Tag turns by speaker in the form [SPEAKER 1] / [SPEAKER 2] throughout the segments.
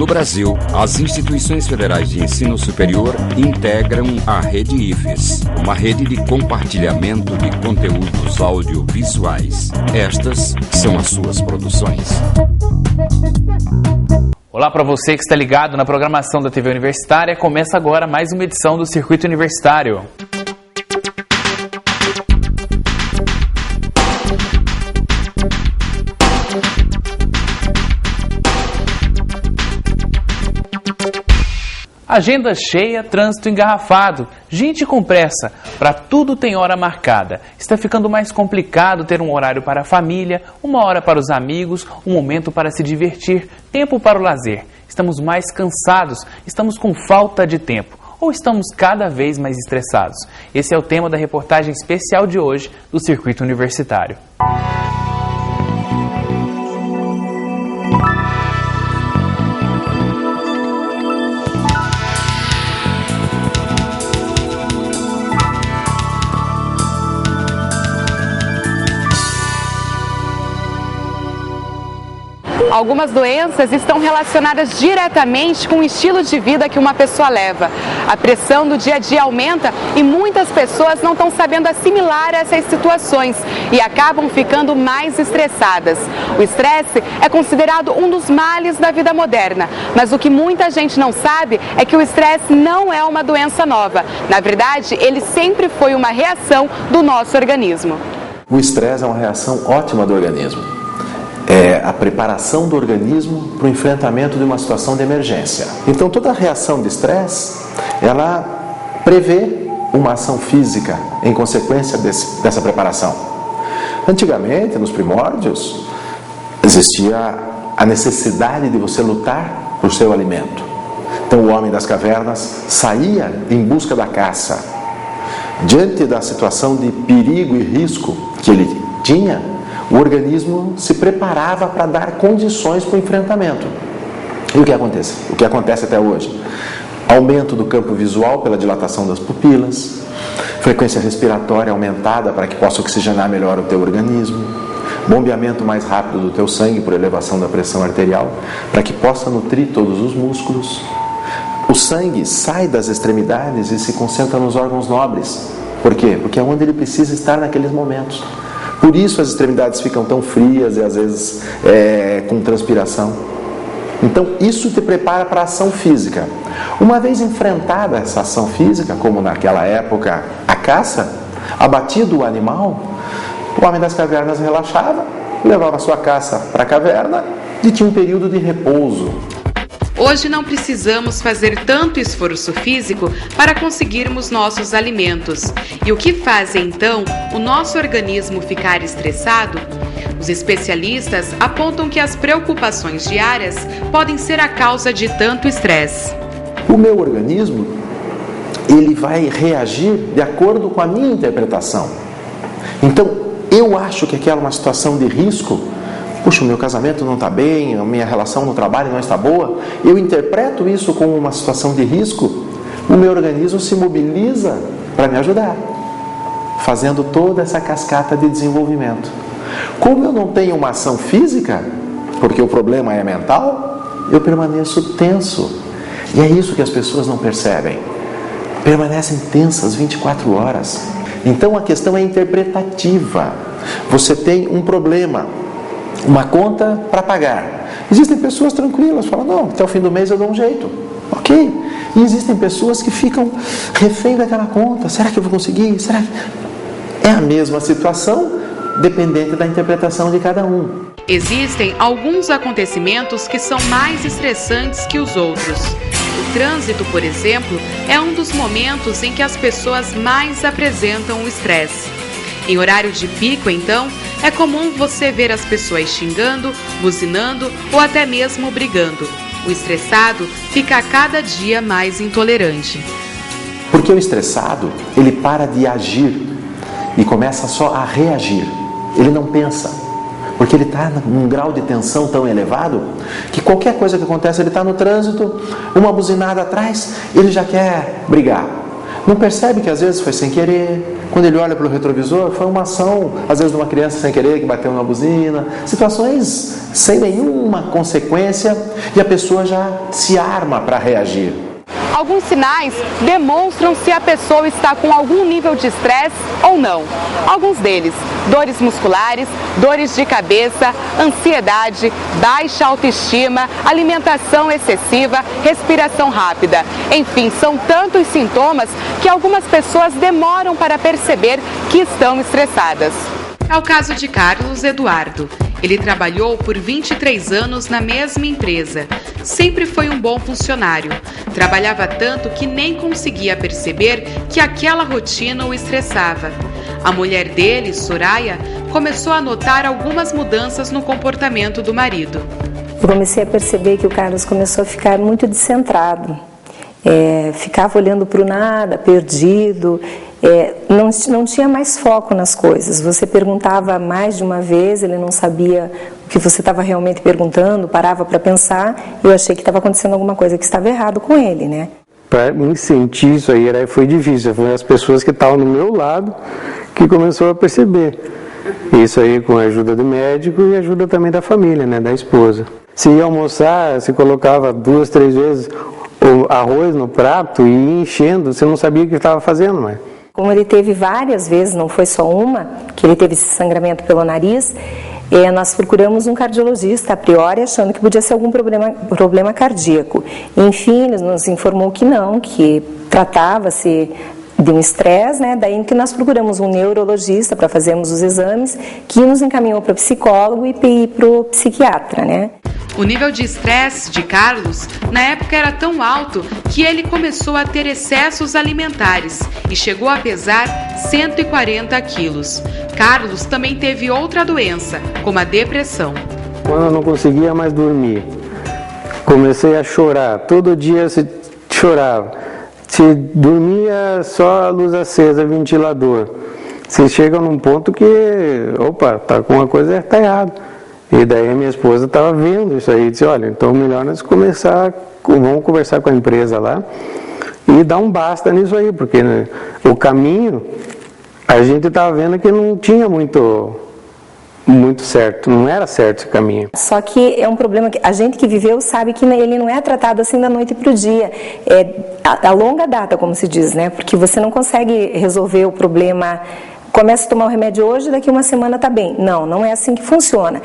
[SPEAKER 1] No Brasil, as instituições federais de ensino superior integram a Rede IFES, uma rede de compartilhamento de conteúdos audiovisuais. Estas são as suas produções.
[SPEAKER 2] Olá para você que está ligado na programação da TV Universitária. Começa agora mais uma edição do Circuito Universitário. Agenda cheia, trânsito engarrafado, gente com pressa, para tudo tem hora marcada. Está ficando mais complicado ter um horário para a família, uma hora para os amigos, um momento para se divertir, tempo para o lazer. Estamos mais cansados, estamos com falta de tempo ou estamos cada vez mais estressados? Esse é o tema da reportagem especial de hoje do Circuito Universitário.
[SPEAKER 3] Algumas doenças estão relacionadas diretamente com o estilo de vida que uma pessoa leva. A pressão do dia a dia aumenta e muitas pessoas não estão sabendo assimilar essas situações e acabam ficando mais estressadas. O estresse é considerado um dos males da vida moderna, mas o que muita gente não sabe é que o estresse não é uma doença nova. Na verdade, ele sempre foi uma reação do nosso organismo.
[SPEAKER 4] O estresse é uma reação ótima do organismo. É a preparação do organismo para o enfrentamento de uma situação de emergência. Então toda reação de estresse, ela prevê uma ação física em consequência dessa preparação. Antigamente, nos primórdios, existia a necessidade de você lutar por seu alimento. Então o homem das cavernas saía em busca da caça. Diante da situação de perigo e risco que ele tinha, o organismo se preparava para dar condições para o enfrentamento. E o que acontece? O que acontece até hoje? Aumento do campo visual pela dilatação das pupilas, frequência respiratória aumentada para que possa oxigenar melhor o teu organismo, bombeamento mais rápido do teu sangue por elevação da pressão arterial, para que possa nutrir todos os músculos. O sangue sai das extremidades e se concentra nos órgãos nobres. Por quê? Porque é onde ele precisa estar naqueles momentos. Por isso as extremidades ficam tão frias e às vezes com transpiração. Então isso te prepara para a ação física. Uma vez enfrentada essa ação física, como naquela época a caça, abatido o animal, o homem das cavernas relaxava, levava sua caça para a caverna e tinha um período de repouso.
[SPEAKER 5] Hoje não precisamos fazer tanto esforço físico para conseguirmos nossos alimentos. E o que faz então o nosso organismo ficar estressado? Os especialistas apontam que as preocupações diárias podem ser a causa de tanto estresse.
[SPEAKER 4] O meu organismo, ele vai reagir de acordo com a minha interpretação. Então, eu acho que aquela é uma situação de risco. Puxa, o meu casamento não está bem, a minha relação no trabalho não está boa. Eu interpreto isso como uma situação de risco. O meu organismo se mobiliza para me ajudar, fazendo toda essa cascata de desenvolvimento. Como eu não tenho uma ação física, porque o problema é mental, eu permaneço tenso. E é isso que as pessoas não percebem. Permanecem tensas 24 horas. Então a questão é interpretativa. Você tem um problema, uma conta para pagar. Existem pessoas tranquilas, falam, não, até o fim do mês eu dou um jeito. Ok. E existem pessoas que ficam refém daquela conta. Será que eu vou conseguir? Será que... É a mesma situação, dependente da interpretação de cada um.
[SPEAKER 5] Existem alguns acontecimentos que são mais estressantes que os outros. O trânsito, por exemplo, é um dos momentos em que as pessoas mais apresentam o estresse. Em horário de pico, então, é comum você ver as pessoas xingando, buzinando ou até mesmo brigando. O estressado fica a cada dia mais intolerante.
[SPEAKER 4] Porque o estressado, ele para de agir e começa só a reagir. Ele não pensa, porque ele está num grau de tensão tão elevado que qualquer coisa que acontece, ele está no trânsito, uma buzinada atrás, ele já quer brigar. Não percebe que às vezes foi sem querer. Quando ele olha para o retrovisor, foi uma ação, às vezes de uma criança sem querer que bateu na buzina. Situações sem nenhum uma consequência e a pessoa já se arma para reagir.
[SPEAKER 3] Alguns sinais demonstram se a pessoa está com algum nível de estresse ou não. Alguns deles: dores musculares, dores de cabeça, ansiedade, baixa autoestima, alimentação excessiva, respiração rápida. Enfim, são tantos sintomas que algumas pessoas demoram para perceber que estão estressadas.
[SPEAKER 5] É o caso de Carlos Eduardo. Ele trabalhou por 23 anos na mesma empresa. Sempre foi um bom funcionário. Trabalhava tanto que nem conseguia perceber que aquela rotina o estressava. A mulher dele, Soraya, começou a notar algumas mudanças no comportamento do marido.
[SPEAKER 6] Eu comecei a perceber que o Carlos começou a ficar muito descentrado. Ficava olhando para o nada, perdido. Não tinha mais foco nas coisas. Você perguntava mais de uma vez, ele não sabia o que você estava realmente perguntando, parava para pensar. Eu achei que estava acontecendo alguma coisa que estava errado com ele, né?
[SPEAKER 7] Para me sentir isso aí foi difícil. Foi as pessoas que estavam do meu lado que começou a perceber. Isso aí com a ajuda do médico e a ajuda também da família, né, da esposa. Se ia almoçar, se colocava 2, 3 vezes o arroz no prato e ia enchendo, você não sabia o que estava fazendo, mas...
[SPEAKER 6] Como ele teve várias vezes, não foi só uma, que ele teve esse sangramento pelo nariz, nós procuramos um cardiologista a priori, achando que podia ser algum problema cardíaco. Enfim, ele nos informou que não, que tratava-se de um estresse, né? Daí que nós procuramos um neurologista para fazermos os exames, que nos encaminhou para o psicólogo e para o psiquiatra, né?
[SPEAKER 5] O nível de estresse de Carlos, na época, era tão alto que ele começou a ter excessos alimentares e chegou a pesar 140 quilos. Carlos também teve outra doença, como a depressão.
[SPEAKER 7] Quando eu não conseguia mais dormir, comecei a chorar. Todo dia se chorava. Se dormia só a luz acesa, ventilador. Você chega num ponto que, opa, tá com uma coisa tá errada. E daí a minha esposa estava vendo isso aí, disse, olha, então melhor nós vamos conversar com a empresa lá e dar um basta nisso aí, porque né, o caminho, a gente estava vendo que não tinha muito certo, não era certo esse caminho.
[SPEAKER 6] Só que é um problema que a gente que viveu sabe que ele não é tratado assim da noite para o dia, a longa data, como se diz, né? Porque você não consegue resolver o problema, começa a tomar o remédio hoje, daqui uma semana está bem. Não é assim que funciona.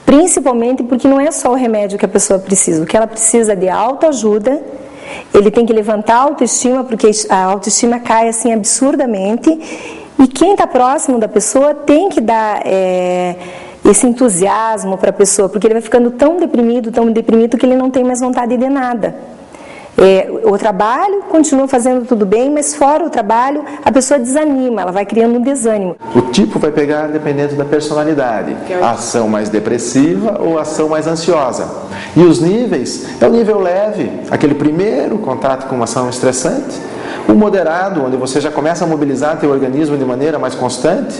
[SPEAKER 6] Principalmente porque não é só o remédio que a pessoa precisa, o que ela precisa é de autoajuda. Ele tem que levantar a autoestima, porque a autoestima cai assim absurdamente. E quem está próximo da pessoa tem que dar esse entusiasmo para a pessoa, porque ele vai ficando tão deprimido que ele não tem mais vontade de nada. O trabalho continua fazendo tudo bem, mas fora o trabalho a pessoa desanima, ela vai criando um desânimo.
[SPEAKER 4] O tipo vai pegar dependendo da personalidade, a ação mais depressiva ou a ação mais ansiosa. E os níveis, é o nível leve, aquele primeiro contato com uma ação estressante, o moderado, onde você já começa a mobilizar teu organismo de maneira mais constante,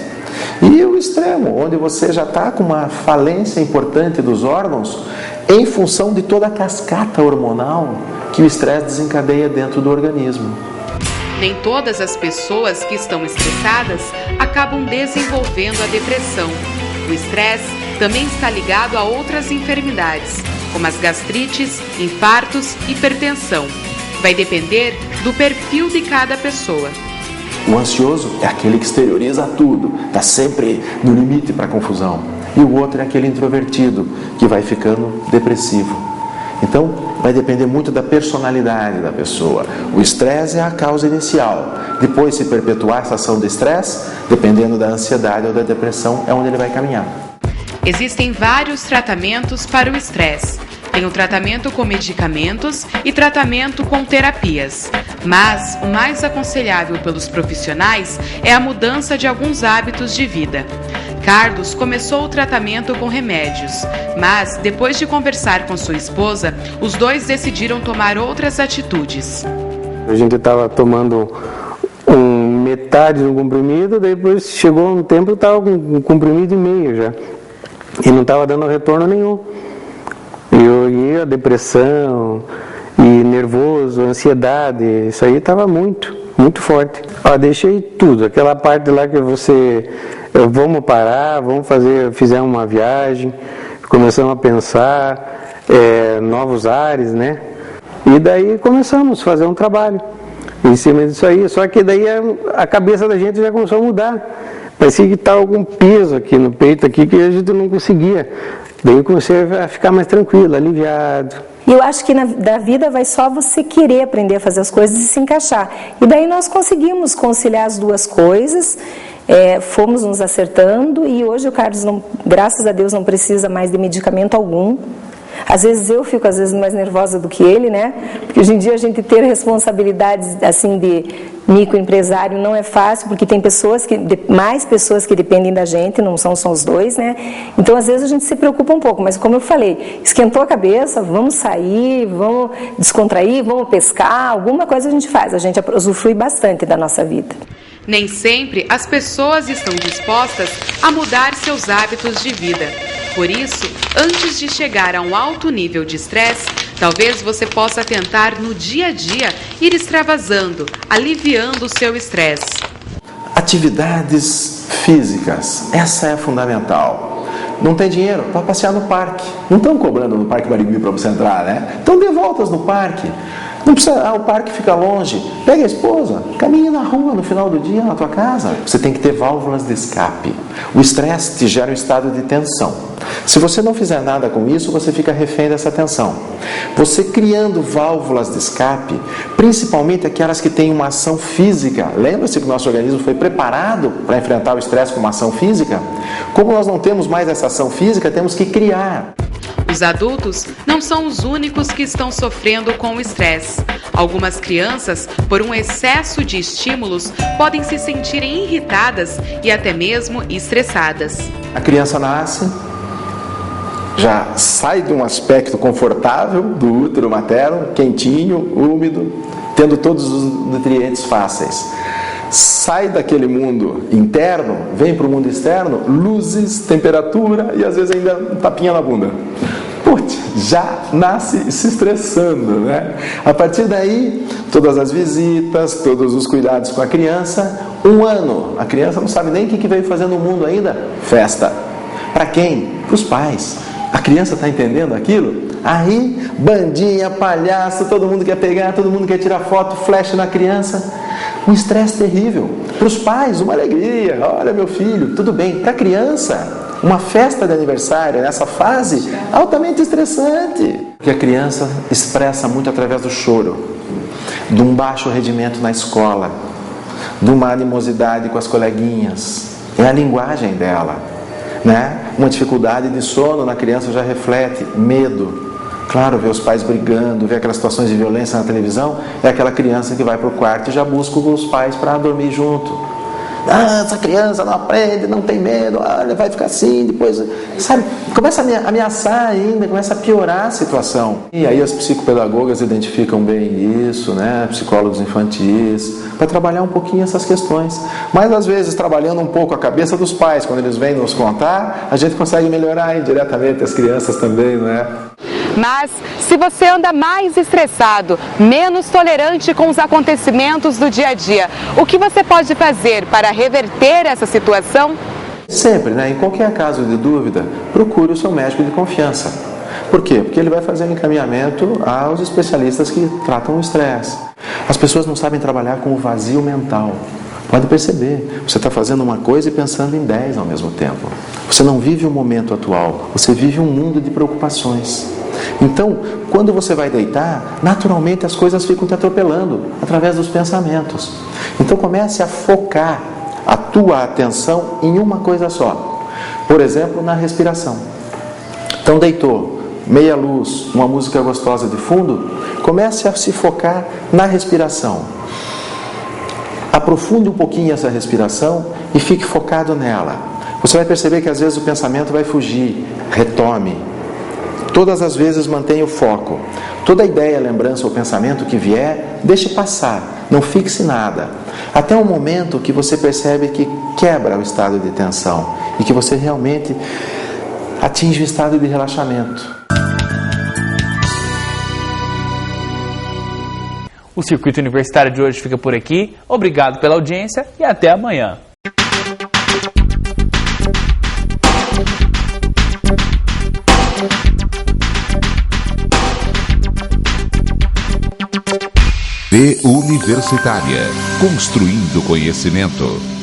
[SPEAKER 4] e o extremo, onde você já está com uma falência importante dos órgãos em função de toda a cascata hormonal que o estresse desencadeia dentro do organismo.
[SPEAKER 5] Nem todas as pessoas que estão estressadas acabam desenvolvendo a depressão. O estresse também está ligado a outras enfermidades, como as gastrites, infartos e hipertensão. Vai depender do perfil de cada pessoa.
[SPEAKER 4] O ansioso é aquele que exterioriza tudo, está sempre no limite para a confusão. E o outro é aquele introvertido, que vai ficando depressivo. Então, vai depender muito da personalidade da pessoa. O estresse é a causa inicial. Depois, se perpetuar essa ação de estresse, dependendo da ansiedade ou da depressão, é onde ele vai caminhar.
[SPEAKER 5] Existem vários tratamentos para o estresse. Tem o tratamento com medicamentos e tratamento com terapias. Mas o mais aconselhável pelos profissionais é a mudança de alguns hábitos de vida. Carlos começou o tratamento com remédios, mas depois de conversar com sua esposa, os dois decidiram tomar outras atitudes.
[SPEAKER 7] A gente estava tomando metade do comprimido, depois chegou um tempo que estava com um comprimido e meio já, e não estava dando retorno nenhum. E a depressão, e nervoso, ansiedade, isso aí estava muito forte. Deixei tudo, aquela parte lá que vamos parar, fizemos uma viagem, começamos a pensar novos ares, né? E daí começamos a fazer um trabalho em cima disso aí, só que daí a cabeça da gente já começou a mudar. Parecia que estava algum peso aqui no peito aqui que a gente não conseguia. Daí eu comecei a ficar mais tranquilo, aliviado.
[SPEAKER 6] E eu acho que da vida vai só você querer aprender a fazer as coisas e se encaixar. E daí nós conseguimos conciliar as duas coisas, fomos nos acertando e hoje o Carlos, graças a Deus, não precisa mais de medicamento algum. Às vezes eu fico mais nervosa do que ele, né? Porque hoje em dia a gente ter responsabilidades assim de microempresário não é fácil, porque tem mais pessoas que dependem da gente, não são só os dois, né? Então às vezes a gente se preocupa um pouco, mas como eu falei, esquentou a cabeça, vamos sair, vamos descontrair, vamos pescar, alguma coisa a gente faz, a gente usufrui bastante da nossa vida.
[SPEAKER 5] Nem sempre as pessoas estão dispostas a mudar seus hábitos de vida. Por isso, antes de chegar a um alto nível de estresse, talvez você possa tentar no dia a dia ir extravasando, aliviando o seu estresse.
[SPEAKER 4] Atividades físicas, essa é fundamental. Não tem dinheiro para passear no parque. Não estão cobrando no Parque Barigui para você entrar, né? Então dê voltas no parque. Não precisa, o parque fica longe. Pega a esposa, caminhe na rua no final do dia na tua casa. Você tem que ter válvulas de escape. O estresse te gera um estado de tensão. Se você não fizer nada com isso, você fica refém dessa tensão. Você criando válvulas de escape, principalmente aquelas que têm uma ação física. Lembra-se que o nosso organismo foi preparado para enfrentar o estresse com uma ação física? Como nós não temos mais essa ação física, temos que criar.
[SPEAKER 5] Os adultos não são os únicos que estão sofrendo com o estresse. Algumas crianças, por um excesso de estímulos, podem se sentirem irritadas e até mesmo estressadas. A
[SPEAKER 4] criança nasce, já sai de um aspecto confortável do útero materno, quentinho, úmido, tendo todos os nutrientes fáceis. Sai daquele mundo interno, vem para o mundo externo, luzes, temperatura e às vezes ainda um tapinha na bunda. Putz, já nasce se estressando, né? A partir daí, todas as visitas, todos os cuidados com a criança, 1 ano, a criança não sabe nem o que veio fazer no mundo ainda, festa. Para quem? Para os pais. A criança está entendendo aquilo? Aí, bandinha, palhaço, todo mundo quer pegar, todo mundo quer tirar foto, flash na criança. Um estresse terrível. Para os pais, uma alegria. Olha, meu filho, tudo bem. Para a criança, uma festa de aniversário nessa fase, altamente estressante. Porque a criança expressa muito através do choro, de um baixo rendimento na escola, de uma animosidade com as coleguinhas. É a linguagem dela, né? Uma dificuldade de sono na criança já reflete medo. Claro, ver os pais brigando, ver aquelas situações de violência na televisão, é aquela criança que vai para o quarto e já busca os pais para dormir junto. Ah, essa criança não aprende, não tem medo, olha, vai ficar assim, depois, sabe, começa a ameaçar ainda, começa a piorar a situação. E aí as psicopedagogas identificam bem isso, né, psicólogos infantis, para trabalhar um pouquinho essas questões. Mas às vezes, trabalhando um pouco a cabeça dos pais, quando eles vêm nos contar, a gente consegue melhorar indiretamente as crianças também, não é?
[SPEAKER 3] Mas, se você anda mais estressado, menos tolerante com os acontecimentos do dia a dia, o que você pode fazer para reverter essa situação?
[SPEAKER 4] Sempre, né? Em qualquer caso de dúvida, procure o seu médico de confiança. Por quê? Porque ele vai fazer um encaminhamento aos especialistas que tratam o estresse. As pessoas não sabem trabalhar com o vazio mental. Pode perceber, você está fazendo uma coisa e pensando em 10 ao mesmo tempo. Você não vive o momento atual, você vive um mundo de preocupações. Então, quando você vai deitar, naturalmente as coisas ficam te atropelando através dos pensamentos. Então comece a focar a tua atenção em uma coisa só. Por exemplo, na respiração. Então deitou, meia luz, uma música gostosa de fundo, comece a se focar na respiração. Aprofunde um pouquinho essa respiração e fique focado nela. Você vai perceber que às vezes o pensamento vai fugir. Retome. Todas as vezes mantenha o foco. Toda ideia, lembrança ou pensamento que vier, deixe passar. Não fixe nada. Até um momento que você percebe que quebra o estado de tensão e que você realmente atinge o estado de relaxamento.
[SPEAKER 2] O Circuito Universitário de hoje fica por aqui. Obrigado pela audiência e até amanhã.
[SPEAKER 8] The Universitária, construindo conhecimento.